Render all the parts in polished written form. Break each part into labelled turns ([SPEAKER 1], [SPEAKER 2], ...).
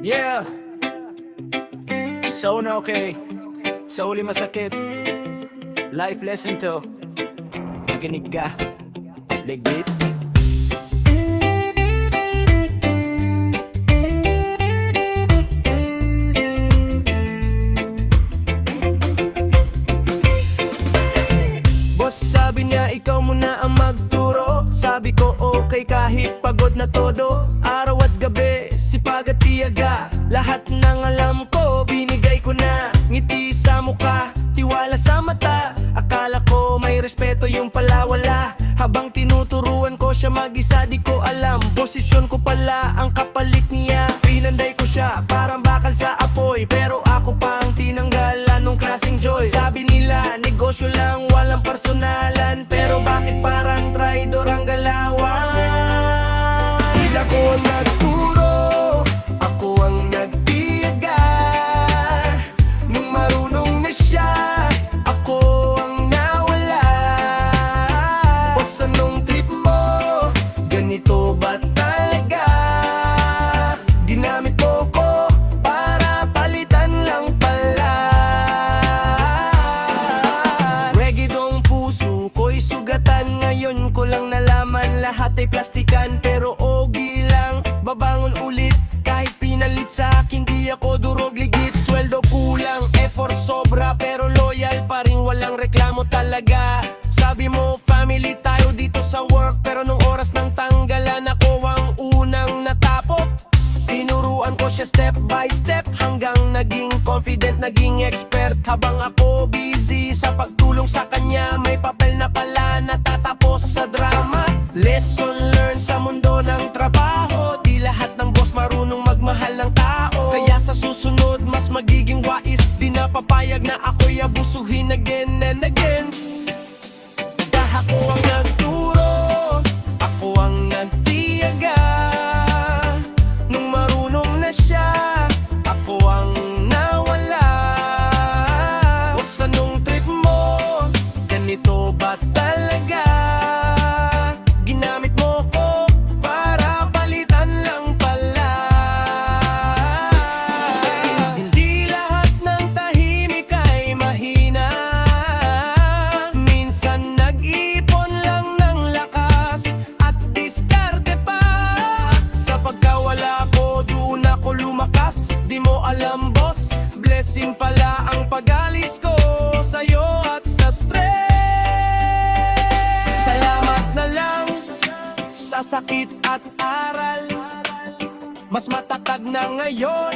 [SPEAKER 1] Yeah, sa una okay, sa uli masakit. Life lesson to, makinig ka, ligit. Boss sabi niya ikaw muna ang magturo. Sabi ko okay kahit pagod na todo. Araw at gabi, sipag at tiyaga. Lahat ng alam ko, binigay ko na. Ngiti sa mukha, tiwala sa mata. Akala ko may respeto yung pala wala. Habang tinuturuan ko siya mag-isa, di ko alam posisyon ko pala ang kapalit niya. Pinanday ko siya, parang bakal sa apoy. Pero ako pa ang tinanggal, anong klaseng joy. Sabi nila, negosyo lang, walang personalan. Pero bakit parang traidor ang galawan? Tila ko ang nagturo, ako ang nagtiyaga. Nung marunong na siya, ako ang nawala. Boss, anong trip mo? Ganito ba talaga? Ginamit mo ko para palitan lang pala. Reggae dong puso ko'y sugatan. Ngayon ko lang nalaman lahat ay plastikan. Pero ogi lang, babangon ulit. Kahit pinalit sa akin, di ako durog ligit. Sweldo kulang, effort sobra, pero loyal pa rin, walang reklamo talaga. Sabi mo family tayo dito sa work, pero nung oras ng tanggalan ako ang unang natapok. Tinuruan ko siya step by step, hanggang naging confident, naging expert. Habang ako busy sa pagtulong sa kanya, may papel na pala natatapos sa drama. Lesson learned sa mundo ng trabaho, di lahat ng boss marunong magmahal ng tao. Kaya sa susunod mas magiging wais, di na papayag na ako'y abusuhin again and again. Dahil ako ang nagturo, ako ang nagtiyaga. Nung marunong na siya, ako ang nawala. Boss, anong trip mo? Ganito ba talaga? Ginamit mo ko para palitan lang pala. Hindi lahat ng tahimik ay mahina. Minsan nag-ipon lang ng lakas at diskarte pa. Sa pagkawala ko, doon ako lumakas. Di mo alam boss, blessing pala ang pag-alis ko sa'yo at sa stress. Salamat na lang sa sakit at aral. Mas matatag na ngayon,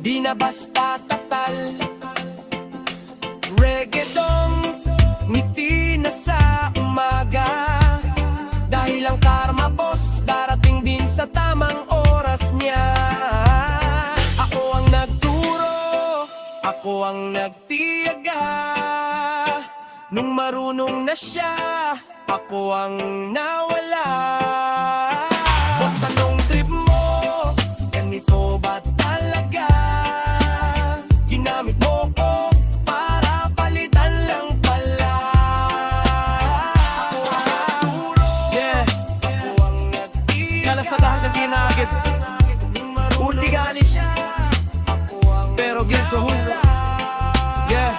[SPEAKER 1] di na basta tatal. Reggaeton, ngiti na sa umaga. Dahil ang karma boss, darating din sa tamang oras niya. Ako ang nagturo, ako ang nagtiyaga. Nung marunong na siya, ako ang nawala. Boss, anong trip mo? Ganito ba talaga? Ginamit mo ko para palitan lang pala. Ako ang nagturo, yeah. Ako ang nagtiyaga. Kalasadahan ng ginagit, ulti galit, pero ginsuhul, yeah.